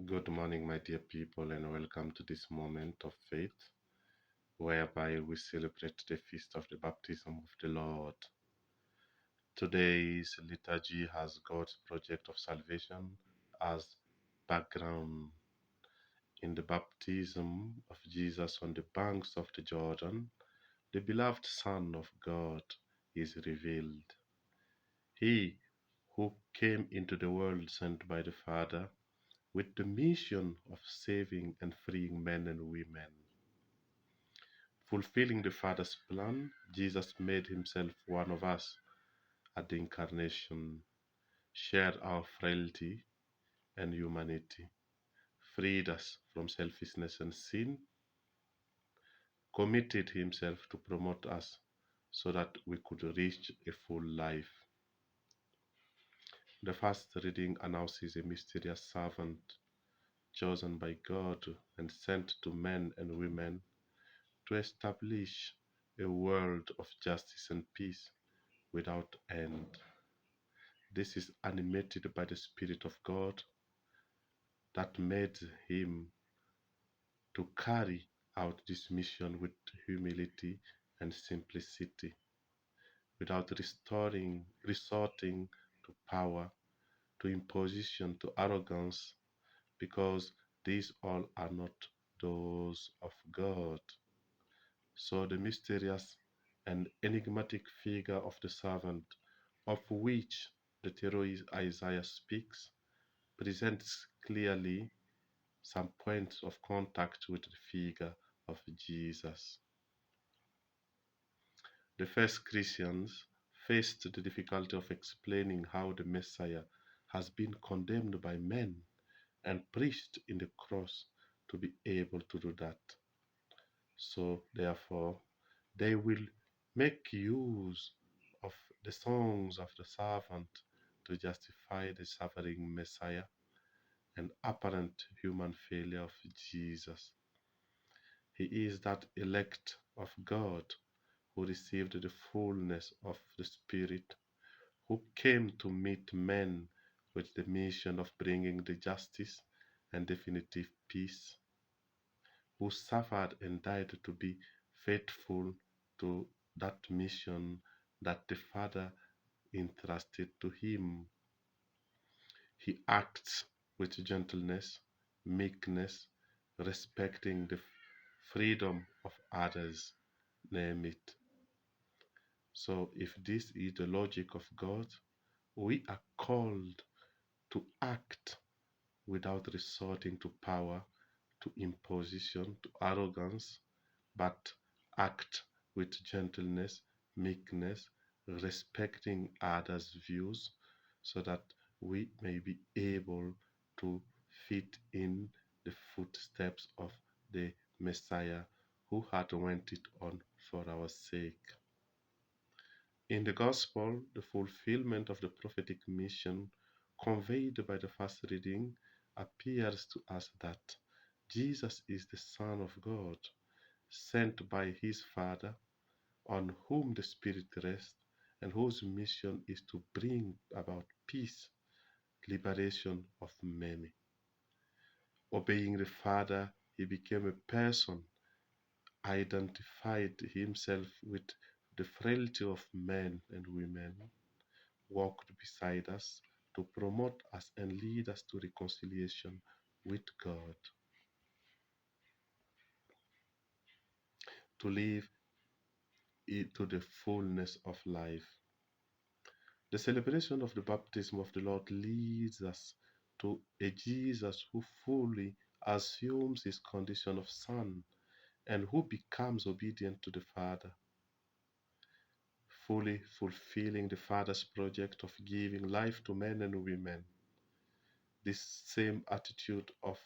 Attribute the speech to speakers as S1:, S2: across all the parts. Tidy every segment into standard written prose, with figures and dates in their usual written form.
S1: Good morning, my dear people, and welcome to this moment of faith whereby we celebrate the feast of the baptism of the Lord. Today's liturgy has God's project of salvation as background. In the baptism of Jesus on the banks of the Jordan, the beloved Son of God is revealed. He who came into the world sent by the Father with the mission of saving and freeing men and women. Fulfilling the Father's plan, Jesus made himself one of us at the incarnation, shared our frailty and humanity, freed us from selfishness and sin, committed himself to promote us so that we could reach a full life. The first reading announces a mysterious servant chosen by God and sent to men and women to establish a world of justice and peace without end. This is animated by the Spirit of God that made him to carry out this mission with humility and simplicity, without resorting to power, to imposition, to arrogance, because these all are not those of God. So the mysterious and enigmatic figure of the servant, of which the theorist Isaiah speaks, presents clearly some points of contact with the figure of Jesus. The first Christians faced the difficulty of explaining how the Messiah has been condemned by men and preached in the cross to be able to do that. So, therefore, they will make use of the songs of the servant to justify the suffering Messiah and apparent human failure of Jesus. He is that elect of God who received the fullness of the Spirit, who came to meet men with the mission of bringing the justice and definitive peace, who suffered and died to be faithful to that mission that the Father entrusted to him. He acts with gentleness, meekness, respecting the freedom of others, name it. So, if this is the logic of God, we are called to act without resorting to power, to imposition, to arrogance, but act with gentleness, meekness, respecting others' views, so that we may be able to fit in the footsteps of the Messiah who had went it on for our sake. In the Gospel, the fulfillment of the prophetic mission conveyed by the first reading appears to us that Jesus is the Son of God, sent by his Father, on whom the Spirit rests, and whose mission is to bring about peace, liberation of many. Obeying the Father, he became a person, identified himself with the frailty of men and women, walked beside us to promote us and lead us to reconciliation with God, to live into the fullness of life. The celebration of the baptism of the Lord leads us to a Jesus who fully assumes his condition of son and who becomes obedient to the Father, fully fulfilling the Father's project of giving life to men and women. This same attitude of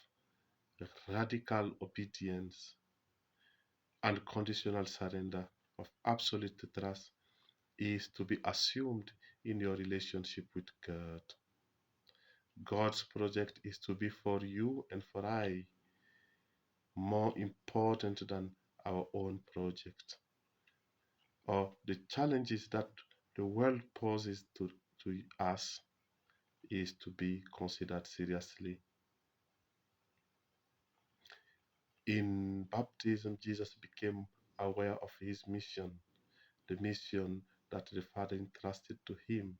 S1: radical obedience, unconditional surrender, of absolute trust is to be assumed in your relationship with God. God's project is to be for you and for I more important than our own project or the challenges that the world poses to us is to be considered seriously. In baptism, Jesus became aware of his mission, the mission that the Father entrusted to him.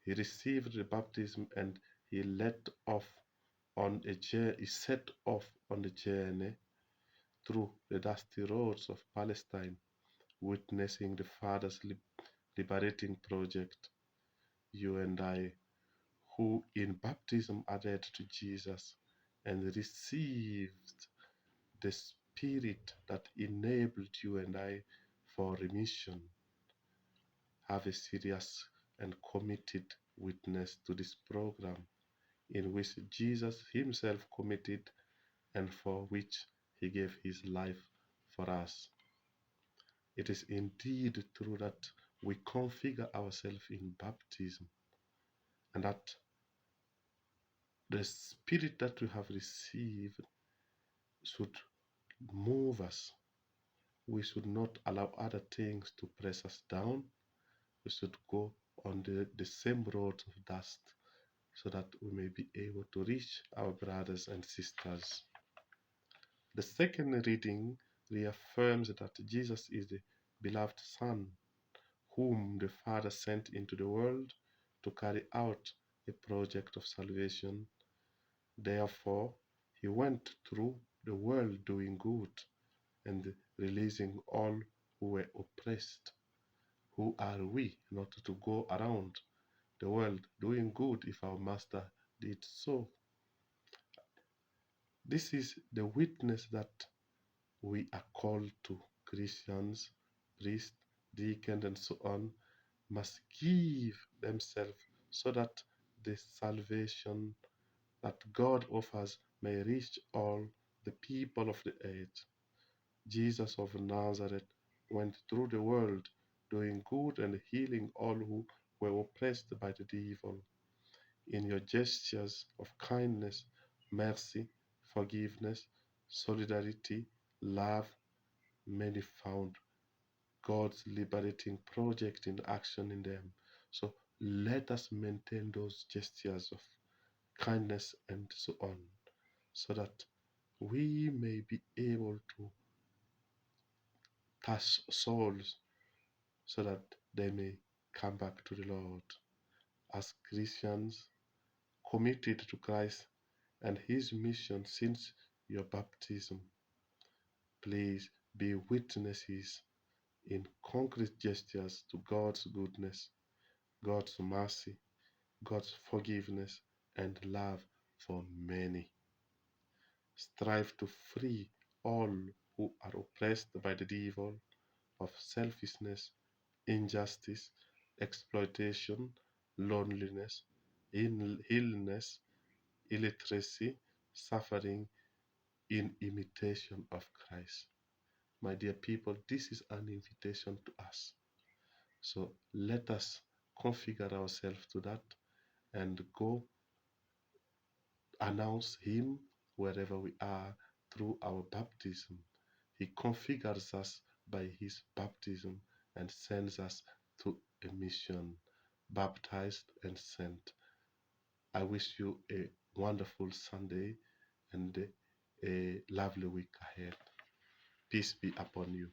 S1: He received the baptism and he let off on a journey, he set off on the journey through the dusty roads of Palestine, witnessing the Father's liberating project. You and I, who in baptism added to Jesus and received the Spirit that enabled you and I for remission, have a serious and committed witness to this program in which Jesus himself committed and for which he gave his life for us. It is indeed true that we configure ourselves in baptism and that the Spirit that we have received should move us. We should not allow other things to press us down. We should go on the same road of dust so that we may be able to reach our brothers and sisters. The second reading reaffirms that Jesus is the beloved Son, whom the Father sent into the world to carry out a project of salvation. Therefore, he went through the world doing good and releasing all who were oppressed. Who are we not to go around the world doing good if our Master did so? This is the witness that we are called to. Christians, priests, deacons, and so on must give themselves so that the salvation that God offers may reach all the people of the earth. Jesus of Nazareth went through the world doing good and healing all who were oppressed by the devil. In your gestures of kindness, mercy, forgiveness, solidarity, love, many found God's liberating project in action in them. So let us maintain those gestures of kindness and so on, so that we may be able to touch souls so that they may come back to the Lord. As Christians committed to Christ and his mission since your baptism, please be witnesses in concrete gestures to God's goodness, God's mercy, God's forgiveness, and love for many. Strive to free all who are oppressed by the devil of selfishness, injustice, exploitation, loneliness, illness, illiteracy, suffering in imitation of Christ. My dear people, this is an invitation to us. So let us configure ourselves to that and go announce Him wherever we are through our baptism. He configures us by His baptism and sends us to a mission, baptized and sent. I wish you a wonderful Sunday and a lovely week ahead. Peace be upon you.